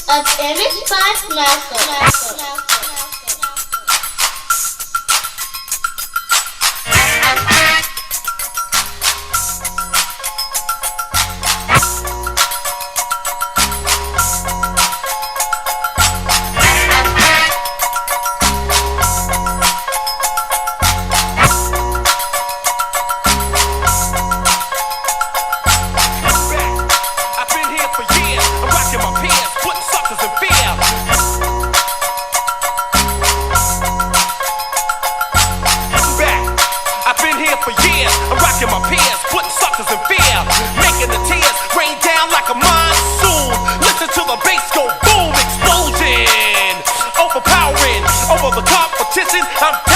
of Image by Malcolm. For years, I'm rocking my peers, putting suckers in fear, making the tears rain down like a monsoon. Listen to the bass go boom, explosion, overpowering over the competition. I'm